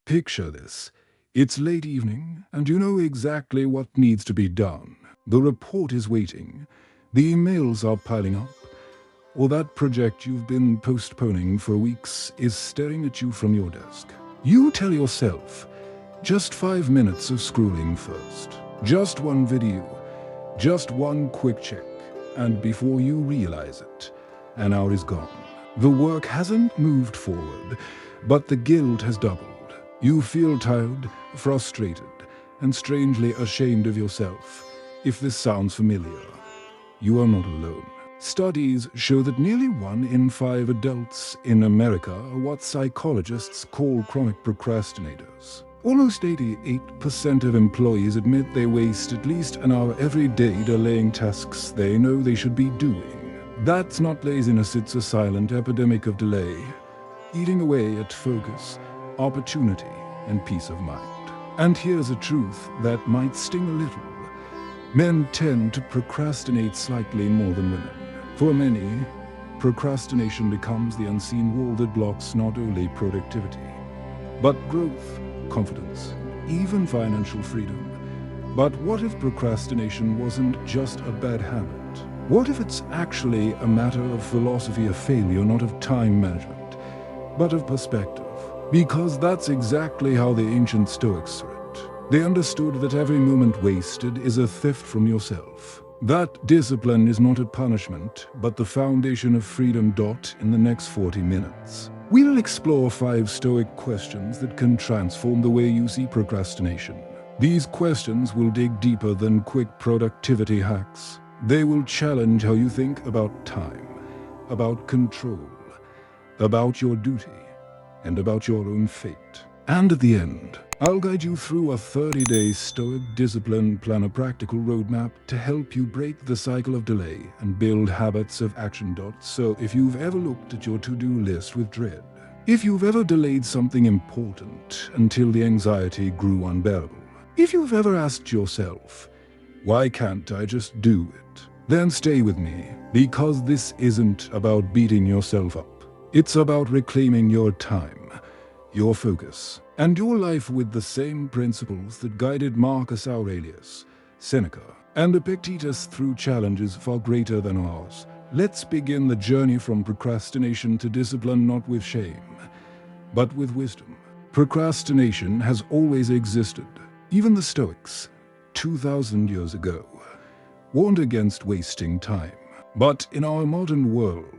Picture this. It's late evening, and you know exactly what needs to be done. The report is waiting, the emails are piling up, or that project you've been postponing for weeks is staring at you from your desk. You tell yourself, just 5 minutes of scrolling first. Just one video, just one quick check, and before you realize it, an hour is gone. The work hasn't moved forward, but the guilt has doubled. You feel tired, frustrated, and strangely ashamed of yourself. If this sounds familiar, you are not alone. Studies show that nearly 1 in 5 adults in America are what psychologists call chronic procrastinators. Almost 88% of employees admit they waste at least an hour every day delaying tasks they know they should be doing. That's not laziness, it's a silent epidemic of delay, eating away at focus, opportunity, and peace of mind. And here's a truth that might sting a little. Men tend to procrastinate slightly more than women. For many, procrastination becomes the unseen wall that blocks not only productivity, but growth, confidence, even financial freedom. But what if procrastination wasn't just a bad habit? What if it's actually a matter of philosophy of failure, not of time management, but of perspective? Because that's exactly how the ancient Stoics saw it. They understood that every moment wasted is a theft from yourself. That discipline is not a punishment, but the foundation of freedom. In the next 40 minutes, we'll explore 5 Stoic questions that can transform the way you see procrastination. These questions will dig deeper than quick productivity hacks. They will challenge how you think about time, about control, about your duty, and about your own fate. And at the end, I'll guide you through a 30-day Stoic Discipline Plan, a practical roadmap to help you break the cycle of delay and build habits of action. So if you've ever looked at your to-do list with dread, if you've ever delayed something important until the anxiety grew unbearable, if you've ever asked yourself, why can't I just do it? Then stay with me, because this isn't about beating yourself up. It's about reclaiming your time, your focus, and your life with the same principles that guided Marcus Aurelius, Seneca, and Epictetus through challenges far greater than ours. Let's begin the journey from procrastination to discipline, not with shame, but with wisdom. Procrastination has always existed. Even the Stoics, 2,000 years ago, warned against wasting time. But in our modern world,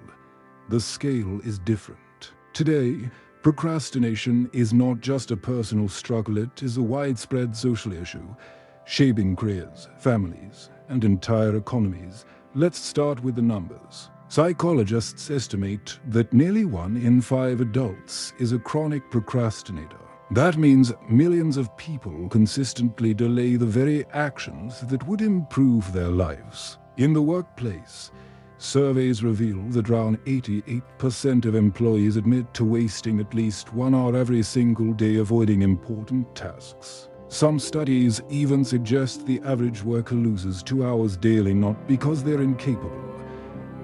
the scale is different. Today, procrastination is not just a personal struggle, it is a widespread social issue, shaping careers, families, and entire economies. Let's start with the numbers. Psychologists estimate that nearly 1 in 5 adults is a chronic procrastinator. That means millions of people consistently delay the very actions that would improve their lives. In the workplace, surveys reveal that around 88% of employees admit to wasting at least 1 hour every single day avoiding important tasks. Some studies even suggest the average worker loses 2 hours daily, not because they're incapable,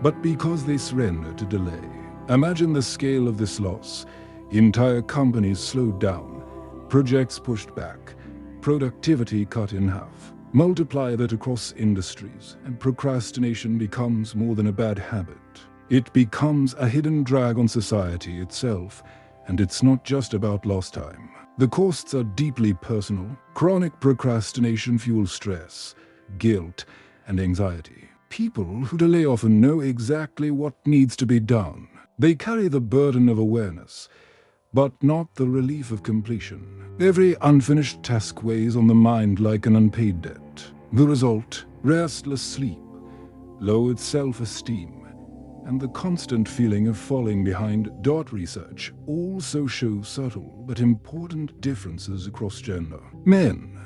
but because they surrender to delay. Imagine the scale of this loss. Entire companies slowed down, projects pushed back, productivity cut in half. Multiply that across industries, and procrastination becomes more than a bad habit. It becomes a hidden drag on society itself, and it's not just about lost time. The costs are deeply personal. Chronic procrastination fuels stress, guilt, and anxiety. People who delay often know exactly what needs to be done. They carry the burden of awareness, but not the relief of completion. Every unfinished task weighs on the mind like an unpaid debt. The result, restless sleep, lowered self-esteem, and the constant feeling of falling behind. Research also shows subtle but important differences across gender. Men,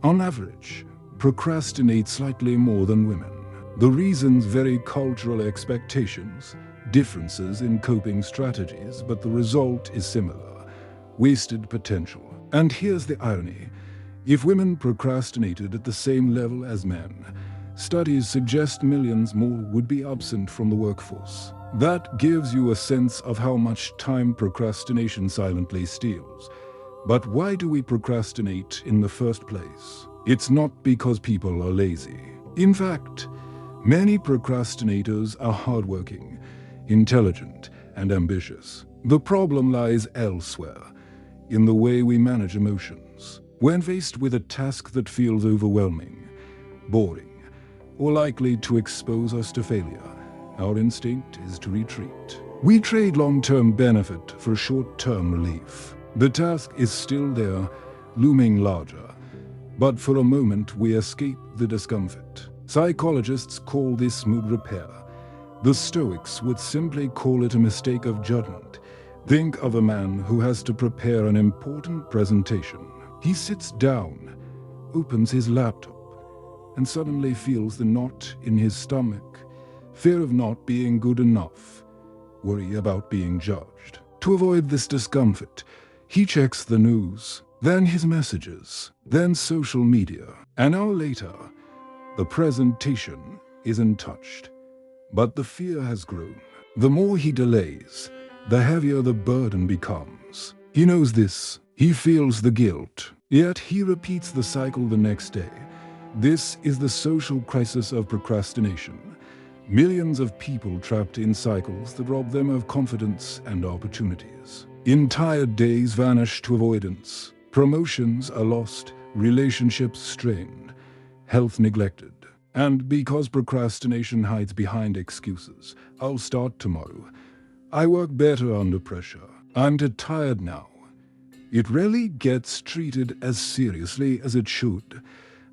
on average, procrastinate slightly more than women. The reasons vary: cultural expectations, differences in coping strategies, but the result is similar: wasted potential. And here's the irony. If women procrastinated at the same level as men, studies suggest millions more would be absent from the workforce. That gives you a sense of how much time procrastination silently steals. But why do we procrastinate in the first place? It's not because people are lazy. In fact, many procrastinators are hardworking, intelligent, and ambitious. The problem lies elsewhere, in the way we manage emotions. When faced with a task that feels overwhelming, boring, or likely to expose us to failure, our instinct is to retreat. We trade long-term benefit for short-term relief. The task is still there, looming larger, but for a moment we escape the discomfort. Psychologists call this mood repair. The Stoics would simply call it a mistake of judgment. Think of a man who has to prepare an important presentation. He sits down, opens his laptop, and suddenly feels the knot in his stomach. Fear of not being good enough. Worry about being judged. To avoid this discomfort, he checks the news, then his messages, then social media. An hour later, the presentation isn't touched. But the fear has grown. The more he delays, the heavier the burden becomes. He knows this. He feels the guilt. Yet he repeats the cycle the next day. This is the social crisis of procrastination. Millions of people trapped in cycles that rob them of confidence and opportunities. Entire days vanish to avoidance. Promotions are lost, relationships strained, health neglected. And because procrastination hides behind excuses, I'll start tomorrow. I work better under pressure. I'm too tired now. It rarely gets treated as seriously as it should.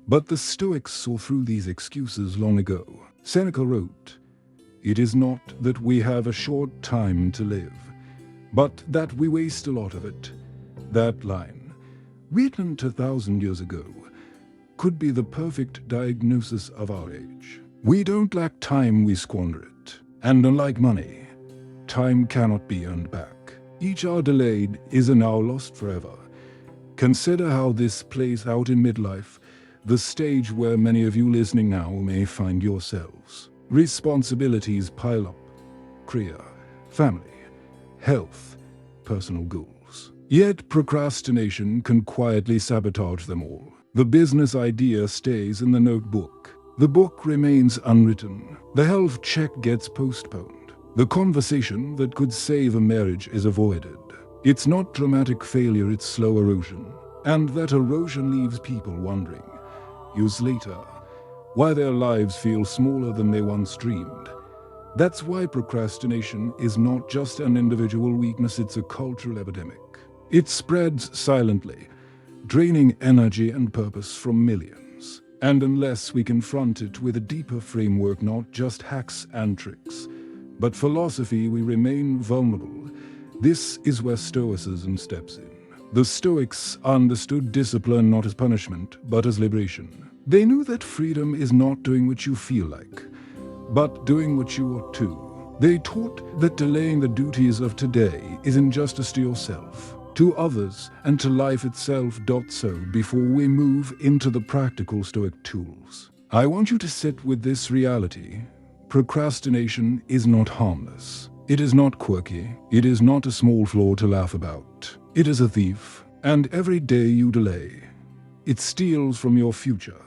But the Stoics saw through these excuses long ago. Seneca wrote, "It is not that we have a short time to live, but that we waste a lot of it." That line, written 2,000 years ago, could be the perfect diagnosis of our age. We don't lack time, we squander it. And unlike money, time cannot be earned back. Each hour delayed is an hour lost forever. Consider how this plays out in midlife, the stage where many of you listening now may find yourselves. Responsibilities pile up. Career, family, health, personal goals. Yet procrastination can quietly sabotage them all. The business idea stays in the notebook. The book remains unwritten. The health check gets postponed. The conversation that could save a marriage is avoided. It's not dramatic failure, it's slow erosion. And that erosion leaves people wondering, years later, why their lives feel smaller than they once dreamed. That's why procrastination is not just an individual weakness, it's a cultural epidemic. It spreads silently, draining energy and purpose from millions. And unless we confront it with a deeper framework, not just hacks and tricks, but philosophy, we remain vulnerable. This is where Stoicism steps in. The Stoics understood discipline not as punishment, but as liberation. They knew that freedom is not doing what you feel like, but doing what you ought to. They taught that delaying the duties of today is injustice to yourself, to others, and to life itself. So before we move into the practical Stoic tools, I want you to sit with this reality. Procrastination is not harmless. It is not quirky. It is not a small flaw to laugh about. It is a thief, and every day you delay, it steals from your future.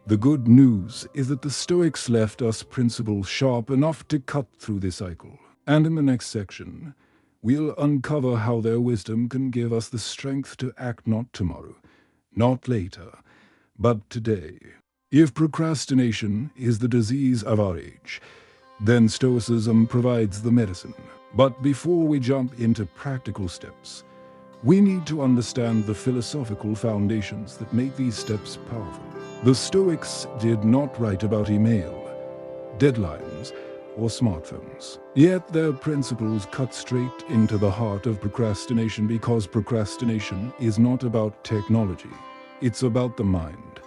The good news is that the Stoics left us principles sharp enough to cut through this cycle. And in the next section, we'll uncover how their wisdom can give us the strength to act not tomorrow, not later, but today. If procrastination is the disease of our age, then Stoicism provides the medicine. But before we jump into practical steps, we need to understand the philosophical foundations that make these steps powerful. The Stoics did not write about email, deadlines, or smartphones. Yet their principles cut straight into the heart of procrastination, because procrastination is not about technology, it's about the mind.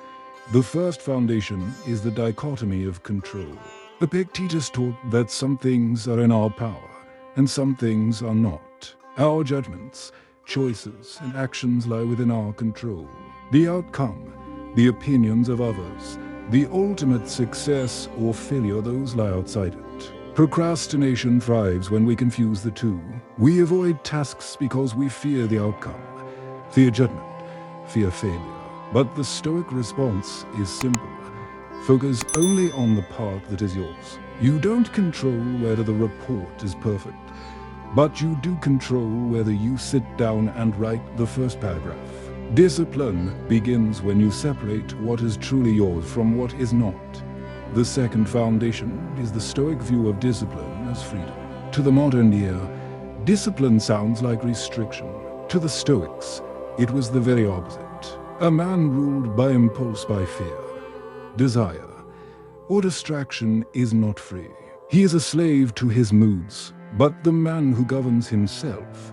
The first foundation is the dichotomy of control. Epictetus taught that some things are in our power, and some things are not. Our judgments, choices, and actions lie within our control. The outcome, the opinions of others, the ultimate success or failure, those lie outside it. Procrastination thrives when we confuse the two. We avoid tasks because we fear the outcome, fear judgment, fear failure. But the Stoic response is simple. Focus only on the part that is yours. You don't control whether the report is perfect, but you do control whether you sit down and write the first paragraph. Discipline begins when you separate what is truly yours from what is not. The second foundation is the Stoic view of discipline as freedom. To the modern ear, discipline sounds like restriction. To the Stoics, it was the very opposite. A man ruled by impulse, by fear, desire, or distraction is not free. He is a slave to his moods. But the man who governs himself,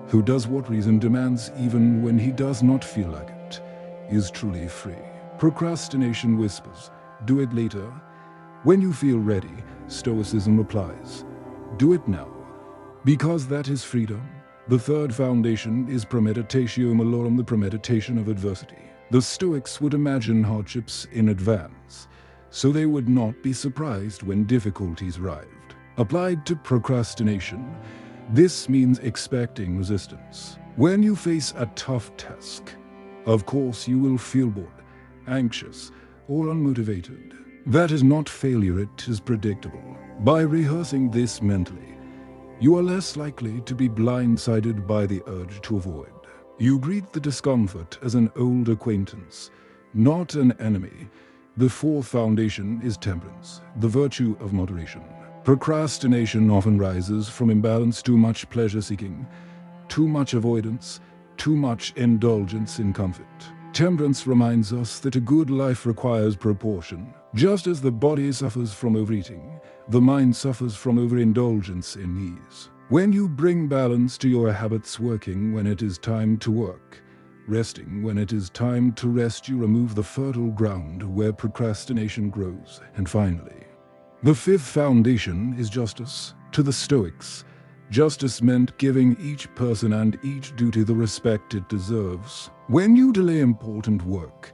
who does what reason demands even when he does not feel like it, is truly free. Procrastination whispers, do it later. When you feel ready, Stoicism replies, do it now, because that is freedom. The third foundation is premeditatio malorum, the premeditation of adversity. The Stoics would imagine hardships in advance, so they would not be surprised when difficulties arrived. Applied to procrastination, this means expecting resistance. When you face a tough task, of course you will feel bored, anxious, or unmotivated. That is not failure, it is predictable. By rehearsing this mentally, you are less likely to be blindsided by the urge to avoid. You greet the discomfort as an old acquaintance, not an enemy. The fourth foundation is temperance, the virtue of moderation. Procrastination often rises from imbalance, too much pleasure-seeking, too much avoidance, too much indulgence in comfort. Temperance reminds us that a good life requires proportion. Just as the body suffers from overeating, the mind suffers from overindulgence in ease. When you bring balance to your habits, working when it is time to work, resting when it is time to rest, you remove the fertile ground where procrastination grows. And finally, the fifth foundation is justice. To the Stoics, justice meant giving each person and each duty the respect it deserves. When you delay important work,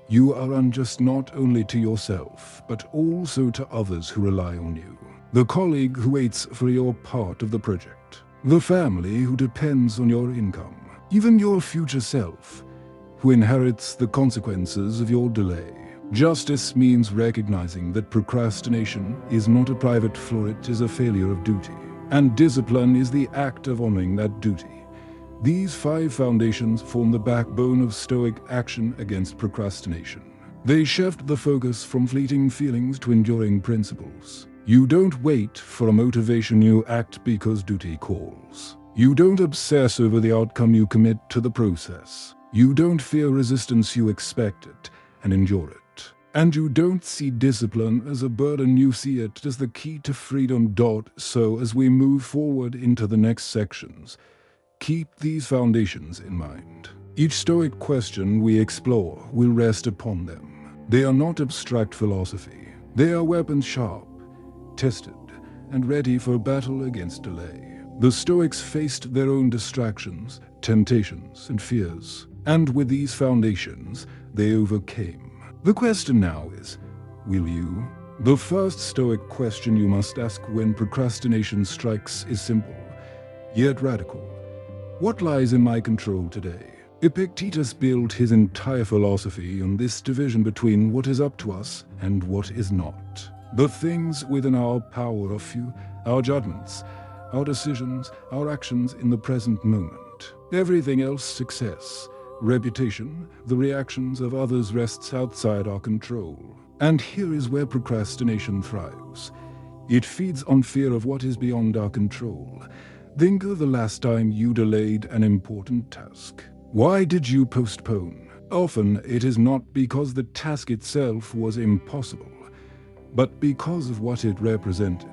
you are unjust not only to yourself, but also to others who rely on you. The colleague who waits for your part of the project, the family who depends on your income, even your future self, who inherits the consequences of your delay. Justice means recognizing that procrastination is not a private flaw, it is a failure of duty. And discipline is the act of honoring that duty. These five foundations form the backbone of Stoic action against procrastination. They shift the focus from fleeting feelings to enduring principles. You don't wait for a motivation, you act because duty calls. You don't obsess over the outcome, you commit to the process. You don't fear resistance, you expect it and endure it. And you don't see discipline as a burden, you see it as the key to freedom. So as we move forward into the next sections, keep these foundations in mind. Each Stoic question we explore will rest upon them. They are not abstract philosophy. They are weapons sharp, tested, and ready for battle against delay. The Stoics faced their own distractions, temptations, and fears, and with these foundations, they overcame. The question now is, will you? The first Stoic question you must ask when procrastination strikes is simple, yet radical. What lies in my control today? Epictetus built his entire philosophy on this division between what is up to us and what is not. The things within our power are few, our judgments, our decisions, our actions in the present moment. Everything else, success, reputation, the reactions of others, rests outside our control. And here is where procrastination thrives. It feeds on fear of what is beyond our control. Think of the last time you delayed an important task. Why did you postpone? Often it is not because the task itself was impossible, but because of what it represented.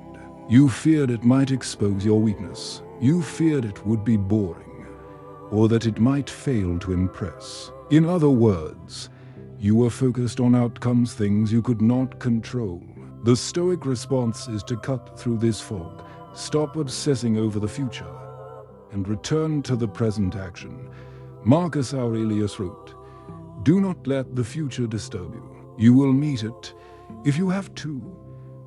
You feared it might expose your weakness. You feared it would be boring, or that it might fail to impress. In other words, you were focused on outcomes, things you could not control. The Stoic response is to cut through this fog, stop obsessing over the future, and return to the present action. Marcus Aurelius wrote, "Do not let the future disturb you. You will meet it, if you have to,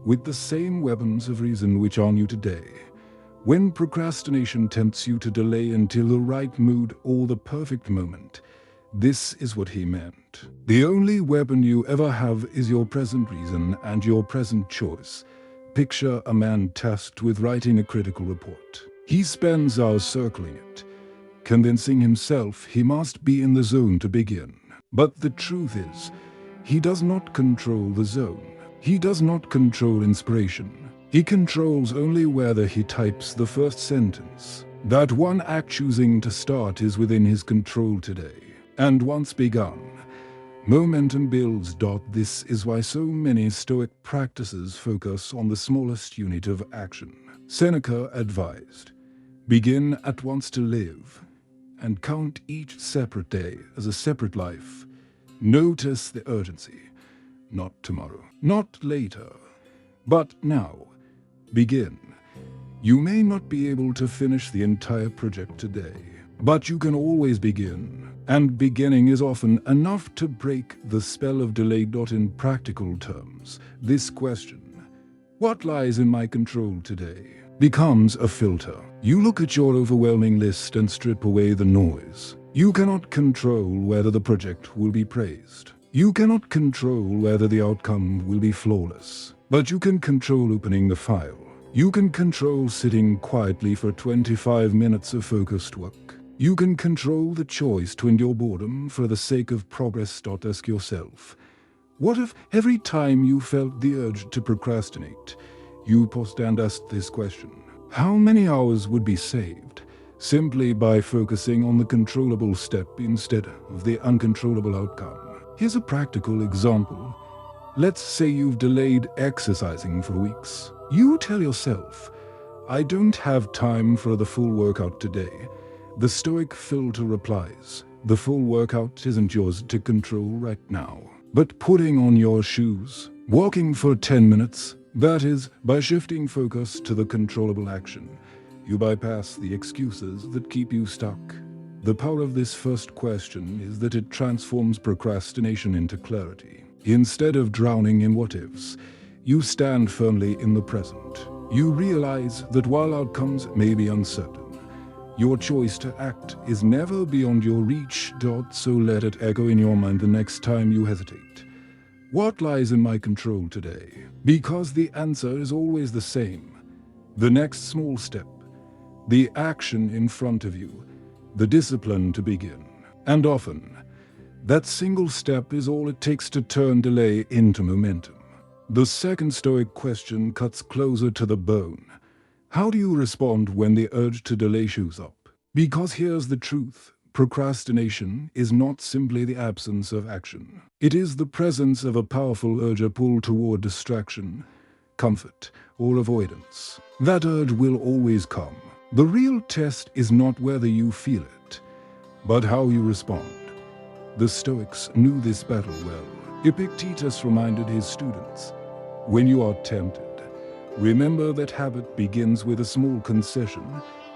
with the same weapons of reason which arm you today. When procrastination tempts you to delay until the right mood or the perfect moment, this is what he meant. The only weapon you ever have is your present reason and your present choice. Picture a man tasked with writing a critical report. He spends hours circling it, convincing himself he must be in the zone to begin. But the truth is, he does not control the zone. He does not control inspiration. He controls only whether he types the first sentence. That one act choosing to start is within his control today. And once begun, momentum builds. This is why so many Stoic practices focus on the smallest unit of action. Seneca advised, begin at once to live, and count each separate day as a separate life. Notice the urgency. Not tomorrow, not later, but now. Begin. You may not be able to finish the entire project today, but you can always begin. And beginning is often enough to break the spell of delay. In practical terms, this question, what lies in my control today, becomes a filter. You look at your overwhelming list and strip away the noise. You cannot control whether the project will be praised. You cannot control whether the outcome will be flawless. But you can control opening the file. You can control sitting quietly for 25 minutes of focused work. You can control the choice to endure boredom for the sake of progress. Ask yourself, what if every time you felt the urge to procrastinate, you paused and asked this question? How many hours would be saved simply by focusing on the controllable step instead of the uncontrollable outcome? Here's a practical example. Let's say you've delayed exercising for weeks. You tell yourself, I don't have time for the full workout today. The Stoic filter replies, the full workout isn't yours to control right now. But putting on your shoes, walking for 10 minutes, that is, by shifting focus to the controllable action, you bypass the excuses that keep you stuck. The power of this first question is that it transforms procrastination into clarity. Instead of drowning in what-ifs, you stand firmly in the present. You realize that while outcomes may be uncertain, your choice to act is never beyond your reach. So let it echo in your mind the next time you hesitate. What lies in my control today? Because the answer is always the same. The next small step, the action in front of you, the discipline to begin. And often, that single step is all it takes to turn delay into momentum. The second Stoic question cuts closer to the bone. How do you respond when the urge to delay shows up? Because here's the truth. Procrastination is not simply the absence of action. It is the presence of a powerful urge, a pull toward distraction, comfort, or avoidance. That urge will always come. The real test is not whether you feel it, but how you respond. The Stoics knew this battle well. Epictetus reminded his students, when you are tempted, remember that habit begins with a small concession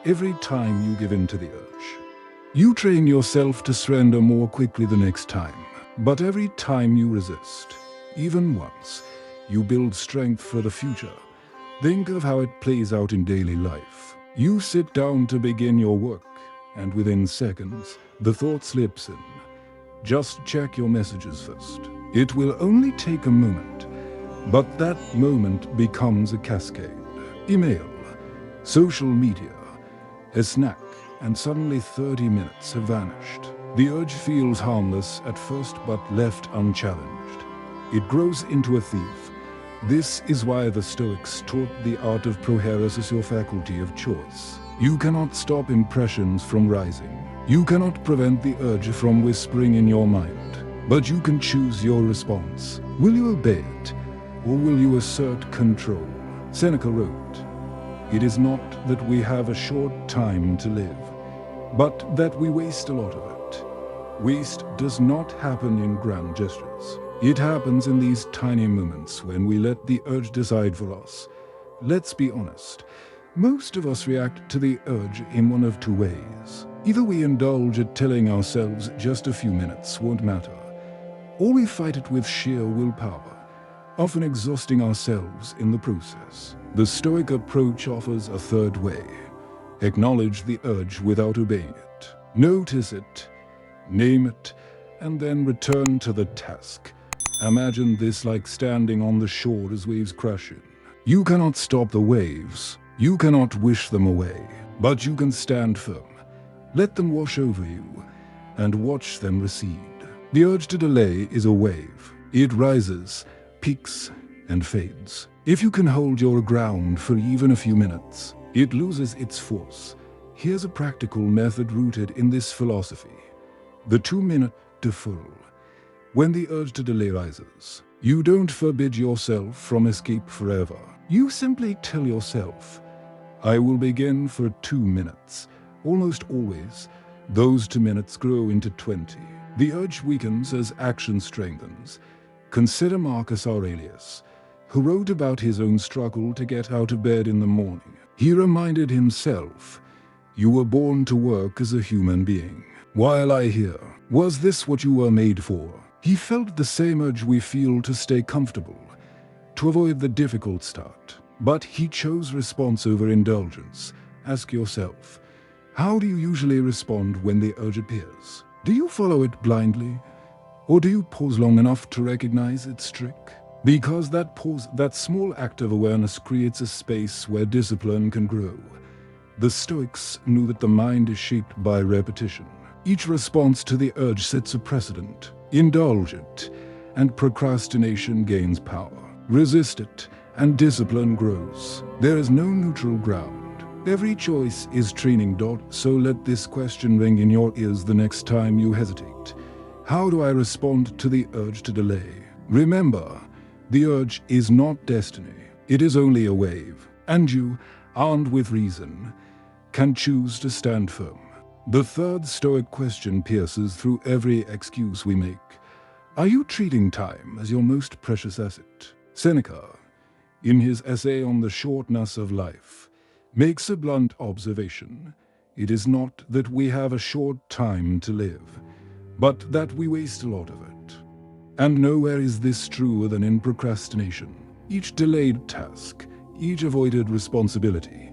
every time you give in to the urge. You train yourself to surrender more quickly the next time, but every time you resist, even once, you build strength for the future. Think of how it plays out in daily life. You sit down to begin your work, and within seconds, the thought slips in. Just check your messages first. It will only take a moment, but that moment becomes a cascade. Email, social media, a snack, and suddenly 30 minutes have vanished. The urge feels harmless at first, but left unchallenged, it grows into a thief. This is why the Stoics taught the art of prohairesis as your faculty of choice. You cannot stop impressions from rising. You cannot prevent the urge from whispering in your mind, but you can choose your response. Will you obey it, or will you assert control? Seneca wrote, it is not that we have a short time to live, but that we waste a lot of it. Waste does not happen in grand gestures. It happens in these tiny moments when we let the urge decide for us. Let's be honest. Most of us react to the urge in one of two ways. Either we indulge at telling ourselves just a few minutes won't matter, or we fight it with sheer willpower, often exhausting ourselves in the process. The Stoic approach offers a third way. Acknowledge the urge without obeying it. Notice it, name it, and then return to the task. Imagine this like standing on the shore as waves crash in. You cannot stop the waves, you cannot wish them away, but you can stand firm. Let them wash over you, and watch them recede. The urge to delay is a wave. It rises, peaks, and fades. If you can hold your ground for even a few minutes, it loses its force. Here's a practical method rooted in this philosophy. The 2-minute deferral. When the urge to delay rises, you don't forbid yourself from escape forever. You simply tell yourself, I will begin for 2 minutes. Almost always, those 2 minutes grow into 20. The urge weakens as action strengthens. Consider Marcus Aurelius, who wrote about his own struggle to get out of bed in the morning. He reminded himself, you were born to work as a human being. While I hear, was this what you were made for? He felt the same urge we feel to stay comfortable, to avoid the difficult start. But he chose response over indulgence. Ask yourself, how do you usually respond when the urge appears? Do you follow it blindly? Or do you pause long enough to recognize its trick? Because that pause, that small act of awareness creates a space where discipline can grow. The Stoics knew that the mind is shaped by repetition. Each response to the urge sets a precedent. Indulge it, and procrastination gains power. Resist it, and discipline grows. There is no neutral ground. Every choice is training. So let this question ring in your ears the next time you hesitate. How do I respond to the urge to delay? Remember, the urge is not destiny. It is only a wave. And you, armed with reason, can choose to stand firm. The third Stoic question pierces through every excuse we make. Are you treating time as your most precious asset? Seneca, in his essay on the shortness of life, makes a blunt observation. It is not that we have a short time to live, but that we waste a lot of it. And nowhere is this truer than in procrastination. Each delayed task, each avoided responsibility,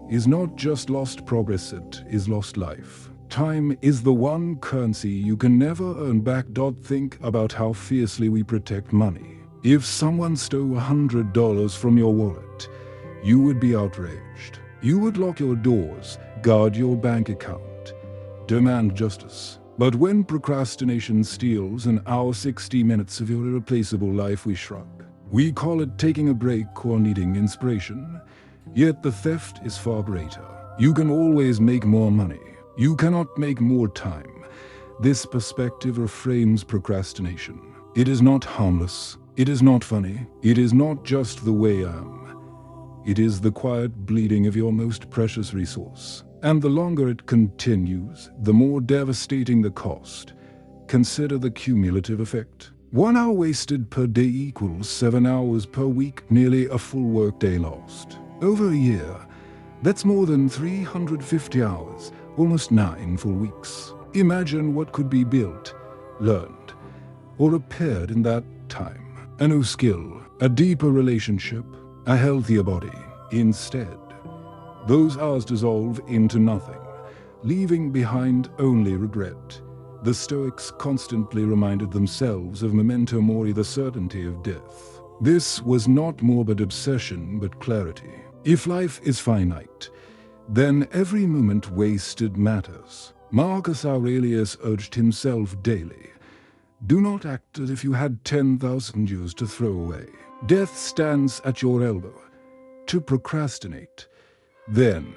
is not just lost progress, it is lost life. Time is the one currency you can never earn back. Think about how fiercely we protect money. If someone stole $100 from your wallet, you would be outraged. You would lock your doors, guard your bank account, demand justice. But when procrastination steals an hour, 60 minutes of your irreplaceable life, we shrug. We call it taking a break or needing inspiration. Yet the theft is far greater. You can always make more money. You cannot make more time. This perspective reframes procrastination. It is not harmless. It is not funny. It is not just the way I am. It is the quiet bleeding of your most precious resource. And the longer it continues, the more devastating the cost. Consider the cumulative effect. 1 hour wasted per day equals 7 hours per week, nearly a full workday lost. Over a year, that's more than 350 hours, almost 9 full weeks. Imagine what could be built, learned, or repaired in that time. A new skill, a deeper relationship, a healthier body. Instead, those hours dissolve into nothing, leaving behind only regret. The Stoics constantly reminded themselves of memento mori, the certainty of death. This was not morbid obsession, but clarity. If life is finite, then every moment wasted matters. Marcus Aurelius urged himself daily, do not act as if you had 10,000 years to throw away. Death stands at your elbow. To procrastinate, then,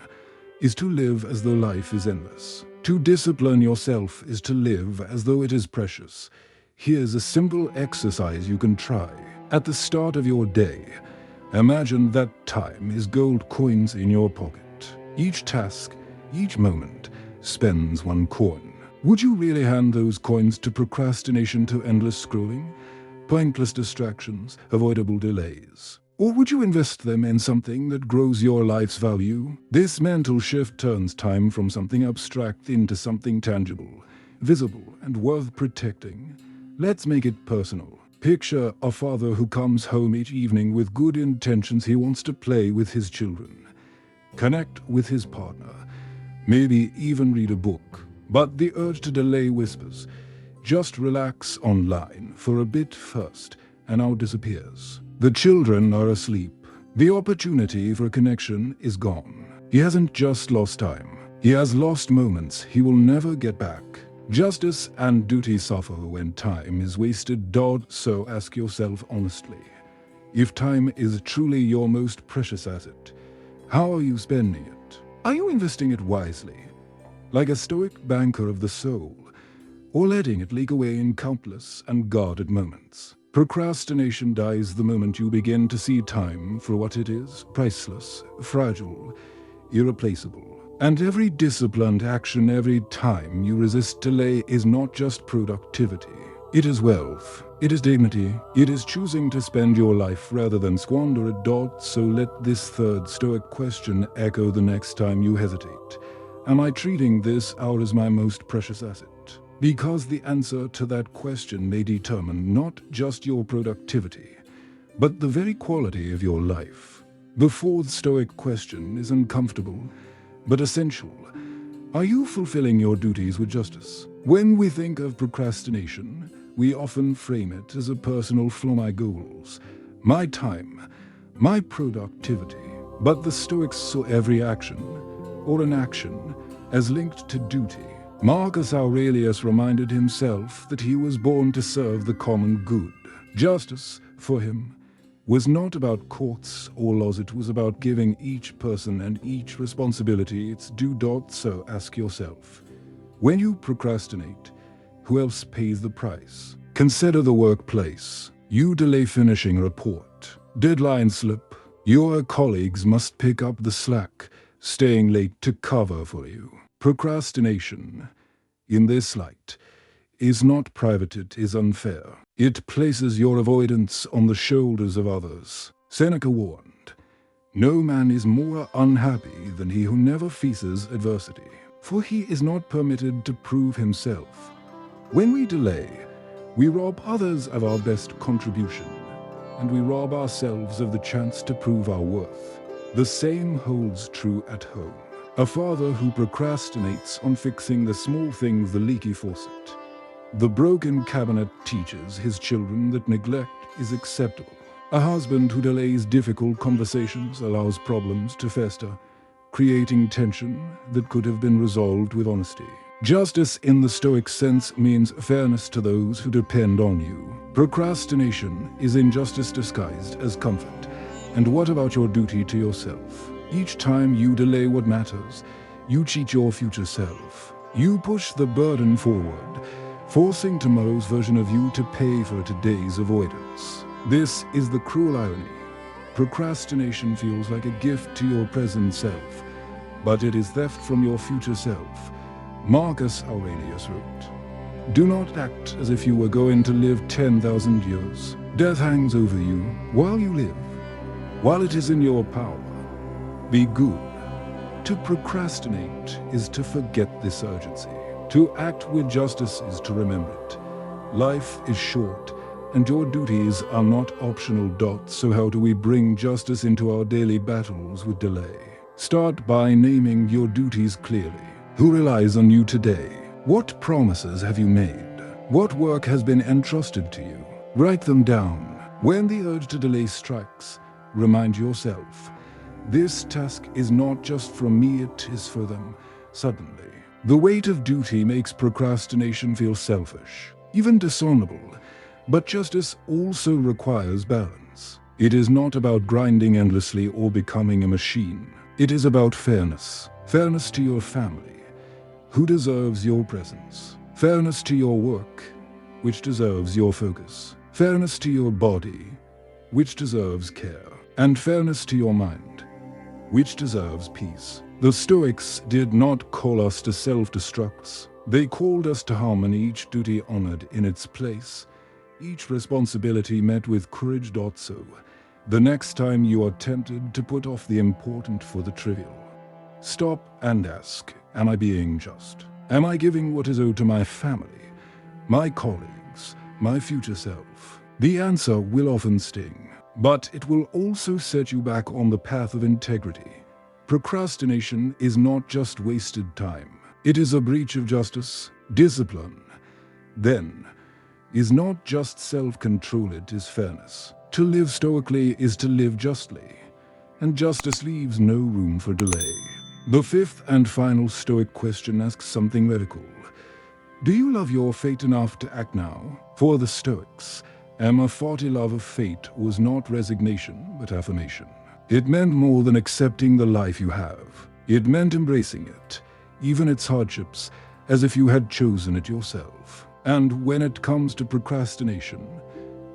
is to live as though life is endless. To discipline yourself is to live as though it is precious. Here's a simple exercise you can try. At the start of your day, imagine that time is gold coins in your pocket. Each task, each moment, spends 1 coin. Would you really hand those coins to procrastination, to endless scrolling, pointless distractions, avoidable delays? Or would you invest them in something that grows your life's value? This mental shift turns time from something abstract into something tangible, visible, and worth protecting. Let's make it personal. Picture a father who comes home each evening with good intentions. He wants to play with his children, connect with his partner, maybe even read a book. But the urge to delay whispers, "Just relax online for a bit first," and now disappears. The children are asleep. The opportunity for a connection is gone. He hasn't just lost time. He has lost moments he will never get back. Justice and duty suffer when time is wasted. So ask yourself honestly, if time is truly your most precious asset, how are you spending it? Are you investing it wisely, like a stoic banker of the soul, or letting it leak away in countless unguarded moments? Procrastination dies the moment you begin to see time for what it is: priceless, fragile, irreplaceable. And every disciplined action, every time you resist delay, is not just productivity. It is wealth, it is dignity, it is choosing to spend your life rather than squander it. So let this third Stoic question echo the next time you hesitate. Am I treating this hour as my most precious asset? Because the answer to that question may determine not just your productivity, but the very quality of your life. The fourth Stoic question is uncomfortable, but essential. Are you fulfilling your duties with justice? When we think of procrastination, we often frame it as a personal flaw: my goals, my time, my productivity. But the Stoics saw every action, or an action, as linked to duty. Marcus Aurelius reminded himself that he was born to serve the common good. Justice, for him, was not about courts or laws. It was about giving each person and each responsibility its due. So ask yourself, when you procrastinate, who else pays the price? Consider the workplace. You delay finishing a report, deadline slip. Your colleagues must pick up the slack, staying late to cover for you. Procrastination, in this light, is not private, it is unfair. It places your avoidance on the shoulders of others. Seneca warned, "No man is more unhappy than he who never faces adversity, for he is not permitted to prove himself." When we delay, we rob others of our best contribution, and we rob ourselves of the chance to prove our worth. The same holds true at home. A father who procrastinates on fixing the small things, the leaky faucet, the broken cabinet, teaches his children that neglect is acceptable. A husband who delays difficult conversations allows problems to fester, creating tension that could have been resolved with honesty. Justice in the Stoic sense means fairness to those who depend on you. Procrastination is injustice disguised as comfort. And what about your duty to yourself? Each time you delay what matters, you cheat your future self. You push the burden forward, forcing tomorrow's version of you to pay for today's avoidance. This is the cruel irony. Procrastination feels like a gift to your present self, but it is theft from your future self. Marcus Aurelius wrote, "Do not act as if you were going to live 10,000 years. Death hangs over you while you live, while it is in your power. Be good." To procrastinate is to forget this urgency. To act with justice is to remember it. Life is short, and your duties are not optional. So how do we bring justice into our daily battles with delay? Start by naming your duties clearly. Who relies on you today? What promises have you made? What work has been entrusted to you? Write them down. When the urge to delay strikes, remind yourself, this task is not just from me, it is for them. Suddenly, the weight of duty makes procrastination feel selfish, even dishonorable. But justice also requires balance. It is not about grinding endlessly or becoming a machine. It is about fairness. Fairness to your family, who deserves your presence. Fairness to your work, which deserves your focus. Fairness to your body, which deserves care. And fairness to your mind, which deserves peace. The Stoics did not call us to self-destructs. They called us to harmony, each duty honored in its place, each responsibility met with courage. So, the next time you are tempted to put off the important for the trivial, stop and ask, am I being just? Am I giving what is owed to my family, my colleagues, my future self? The answer will often sting, but it will also set you back on the path of integrity. Procrastination is not just wasted time. It is a breach of justice, discipline. Then, is not just self-control, it is fairness. To live stoically is to live justly, and justice leaves no room for delay. The fifth and final Stoic question asks something radical. Do you love your fate enough to act now? For the Stoics, Amor Fati love of fate was not resignation, but affirmation. It meant more than accepting the life you have. It meant embracing it, even its hardships, as if you had chosen it yourself. And when it comes to procrastination,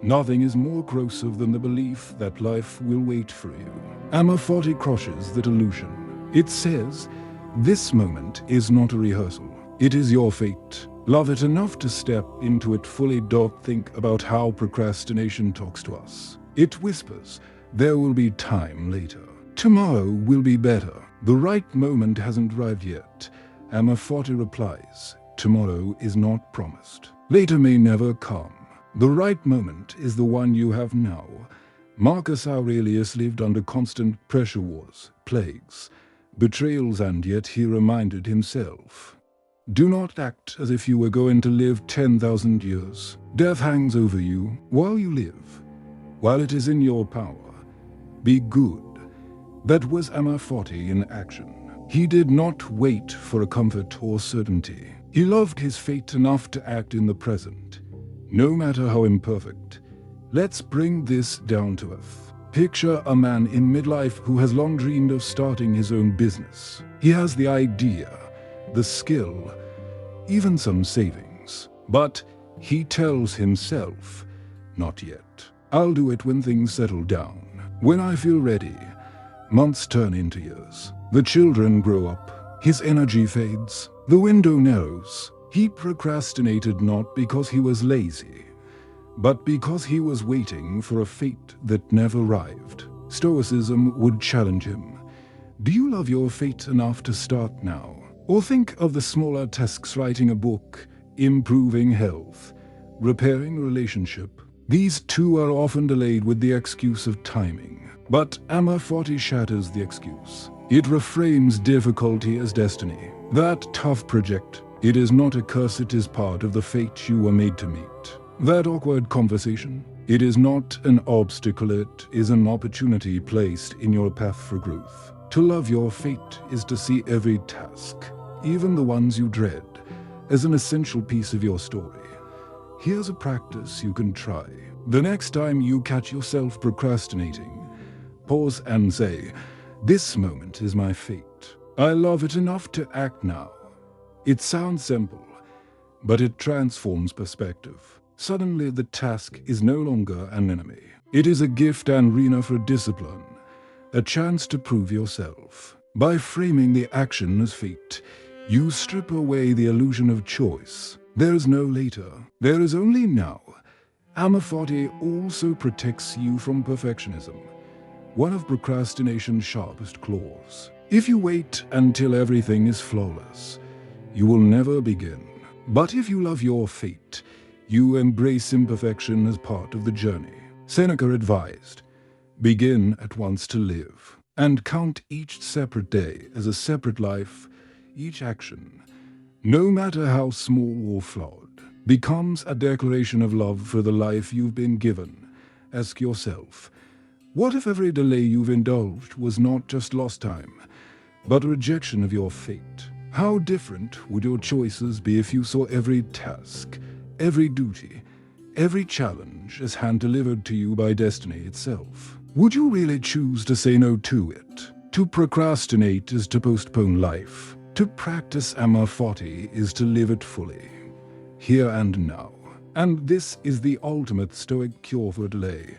nothing is more corrosive than the belief that life will wait for you. Amor Fati crushes that illusion. It says, this moment is not a rehearsal. It is your fate. Love it enough to step into it fully. Think about how procrastination talks to us. It whispers, there will be time later. Tomorrow will be better. The right moment hasn't arrived yet. Amor Fati replies, tomorrow is not promised. Later may never come. The right moment is the one you have now. Marcus Aurelius lived under constant pressure, wars, plagues, betrayals, and yet he reminded himself, do not act as if you were going to live 10,000 years. Death hangs over you while you live. While it is in your power, be good. That was Amor Fati in action. He did not wait for a comfort or certainty. He loved his fate enough to act in the present, no matter how imperfect. Let's bring this down to earth. Picture a man in midlife who has long dreamed of starting his own business. He has the idea, the skill, even some savings. But he tells himself, not yet. I'll do it when things settle down. When I feel ready. Months turn into years. The children grow up. His energy fades. The window narrows. He procrastinated not because he was lazy, but because he was waiting for a fate that never arrived. Stoicism would challenge him. Do you love your fate enough to start now? Or think of the smaller tasks: writing a book, improving health, repairing a relationship. These two are often delayed with the excuse of timing. But Amor Fati shatters the excuse. It reframes difficulty as destiny. That tough project, it is not a curse, it is part of the fate you were made to meet. That awkward conversation, it is not an obstacle, it is an opportunity placed in your path for growth. To love your fate is to see every task, even the ones you dread, as an essential piece of your story. Here's a practice you can try. The next time you catch yourself procrastinating, pause and say, this moment is my fate. I love it enough to act now. It sounds simple, but it transforms perspective. Suddenly the task is no longer an enemy. It is a gift and arena for discipline, a chance to prove yourself. By framing the action as fate, you strip away the illusion of choice. There is no later, there is only now. Amor Fati also protects you from perfectionism, one of procrastination's sharpest claws. If you wait until everything is flawless, you will never begin. But if you love your fate, you embrace imperfection as part of the journey. Seneca advised, begin at once to live, and count each separate day as a separate life. Each action, no matter how small or flawed, becomes a declaration of love for the life you've been given. Ask yourself, what if every delay you've indulged was not just lost time, but a rejection of your fate? How different would your choices be if you saw every task, every duty, every challenge as hand-delivered to you by destiny itself? Would you really choose to say no to it? To procrastinate is to postpone life. To practice Amor Fati is to live it fully, here and now. And this is the ultimate Stoic cure for delay.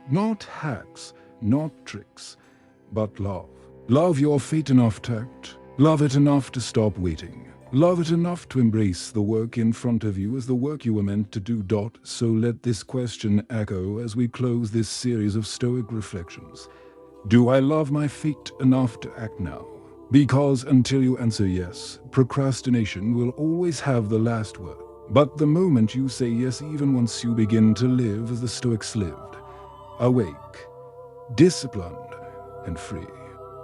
Not hacks, not tricks, but love. Love your fate enough to act. Love it enough to stop waiting. Love it enough to embrace the work in front of you as the work you were meant to do. So let this question echo as we close this series of Stoic reflections. Do I love my fate enough to act now? Because until you answer yes, procrastination will always have the last word. But the moment you say yes, even once you begin to live as the Stoics lived, awake, disciplined, and free.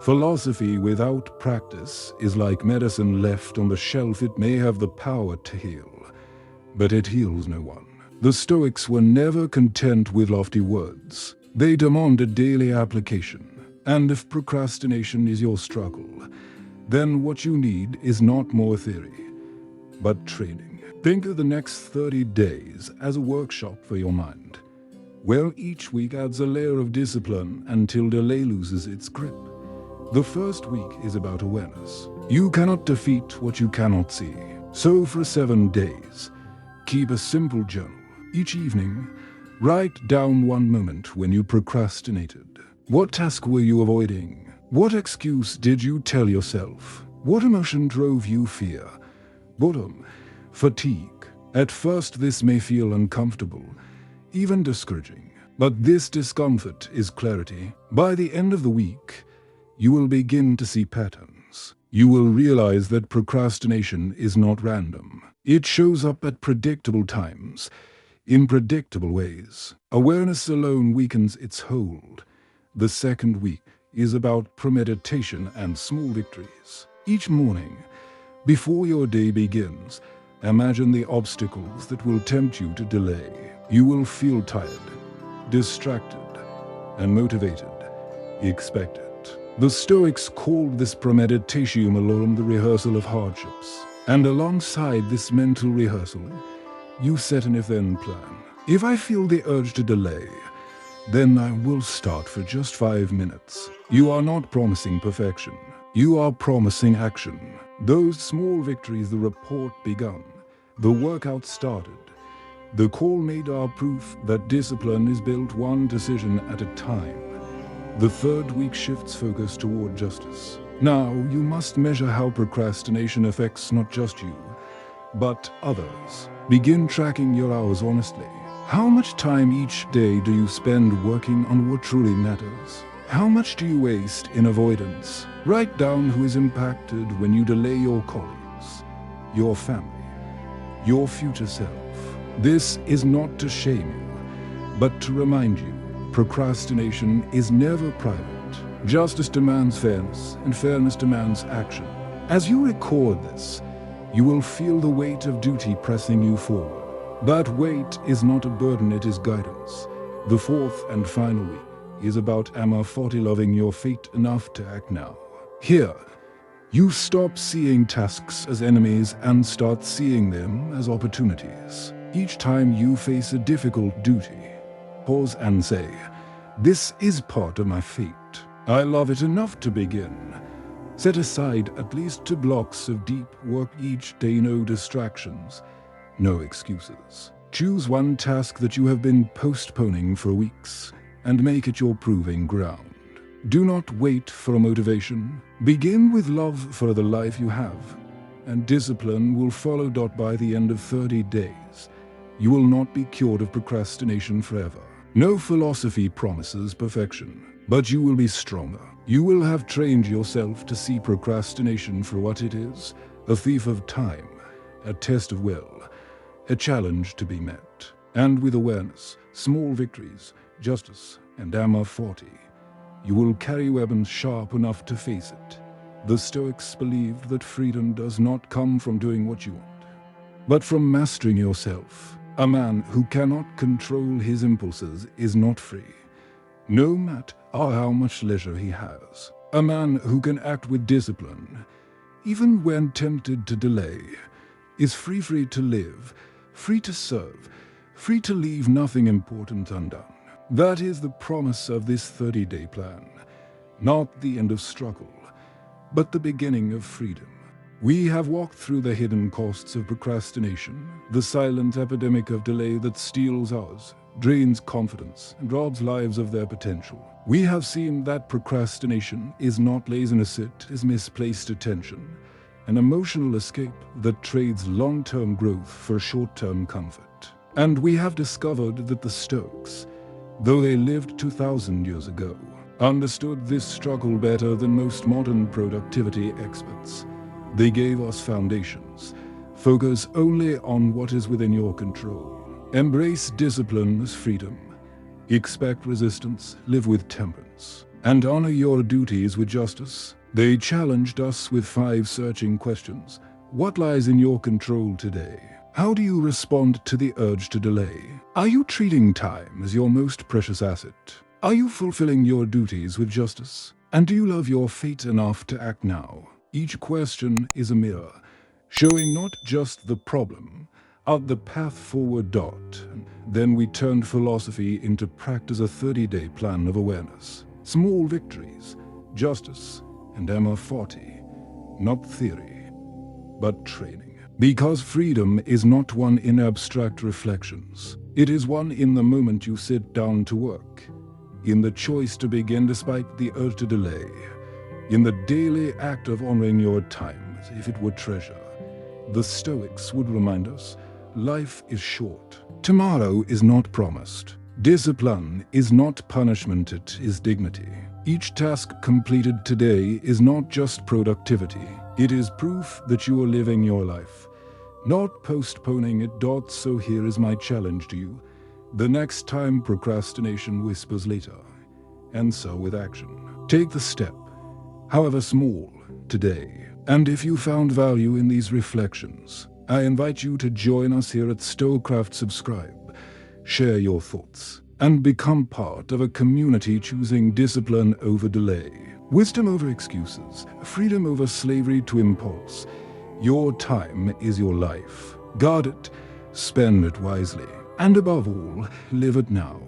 Philosophy without practice is like medicine left on the shelf. It may have the power to heal, but it heals no one. The Stoics were never content with lofty words. They demanded daily application. And if procrastination is your struggle, then what you need is not more theory, but training. Think of the next 30 days as a workshop for your mind, where each week adds a layer of discipline until delay loses its grip. The first week is about awareness. You cannot defeat what you cannot see. So for 7 days, keep a simple journal. Each evening, write down one moment when you procrastinated. What task were you avoiding? What excuse did you tell yourself? What emotion drove you? Fear, boredom, fatigue. At first this may feel uncomfortable, even discouraging. But this discomfort is clarity. By the end of the week, you will begin to see patterns. You will realize that procrastination is not random. It shows up at predictable times, in predictable ways. Awareness alone weakens its hold. The second week is about premeditation and small victories. Each morning, before your day begins, imagine the obstacles that will tempt you to delay. You will feel tired, distracted, and motivated. Expect it. The Stoics called this premeditation the rehearsal of hardships. And alongside this mental rehearsal, you set an if-then plan. If I feel the urge to delay, then I will start for just 5 minutes. You are not promising perfection. You are promising action. Those small victories, the report begun, the workout started, the call made are proof that discipline is built one decision at a time. The third week shifts focus toward justice. Now you must measure how procrastination affects not just you, but others. Begin tracking your hours honestly. How much time each day do you spend working on what truly matters? How much do you waste in avoidance? Write down who is impacted when you delay: your colleagues, your family, your future self. This is not to shame you, but to remind you, procrastination is never private. Justice demands fairness, and fairness demands action. As you record this, you will feel the weight of duty pressing you forward. That weight is not a burden, it is guidance. The fourth and final week is about Amor Fati, loving your fate enough to act now. Here, you stop seeing tasks as enemies and start seeing them as opportunities. Each time you face a difficult duty, pause and say, "This is part of my fate. I love it enough to begin." Set aside at least 2 blocks of deep work each day. No distractions, no excuses. Choose one task that you have been postponing for weeks and make it your proving ground. Do not wait for a motivation. Begin with love for the life you have, and discipline will follow. By the end of 30 days, you will not be cured of procrastination forever. No philosophy promises perfection, but you will be stronger. You will have trained yourself to see procrastination for what it is: a thief of time, a test of will, a challenge to be met. And with awareness, small victories, justice, and Amor Fati, you will carry weapons sharp enough to face it. The Stoics believed that freedom does not come from doing what you want, but from mastering yourself. A man who cannot control his impulses is not free, no matter how much leisure he has. A man who can act with discipline, even when tempted to delay, is free to live, free to serve, free to leave nothing important undone. That is the promise of this 30-day plan. Not the end of struggle, but the beginning of freedom. We have walked through the hidden costs of procrastination, the silent epidemic of delay that steals hours, drains confidence, and robs lives of their potential. We have seen that procrastination is not laziness, it is misplaced attention, an emotional escape that trades long-term growth for short-term comfort. And we have discovered that the Stoics, though they lived 2,000 years ago, understood this struggle better than most modern productivity experts. They gave us foundations Focus only on what is within your control. Embrace discipline as freedom. Expect resistance, live with temperance, and honor your duties with justice. They challenged us with 5 searching questions. What lies in your control today? How do you respond to the urge to delay? Are you treating time as your most precious asset? Are you fulfilling your duties with justice? And do you love your fate enough to act now? Each question is a mirror, showing not just the problem, but the path forward. Then we turned philosophy into practice, a 30-day plan of awareness. Small victories, justice, and Amor Fati. Not theory, but training. Because freedom is not one in abstract reflections. It is one in the moment you sit down to work, in the choice to begin despite the urge to delay, in the daily act of honoring your time as if it were treasure. The Stoics would remind us, life is short. Tomorrow is not promised. Discipline is not punishment, it is dignity. Each task completed today is not just productivity. It is proof that you are living your life, not postponing it. So here is my challenge to you. The next time procrastination whispers later, answer with action. Take the step, however small, today. And if you found value in these reflections, I invite you to join us here at StoicCraft. Subscribe, share your thoughts, and become part of a community choosing discipline over delay, wisdom over excuses, freedom over slavery to impulse. Your time is your life. Guard it, spend it wisely, and above all, live it now.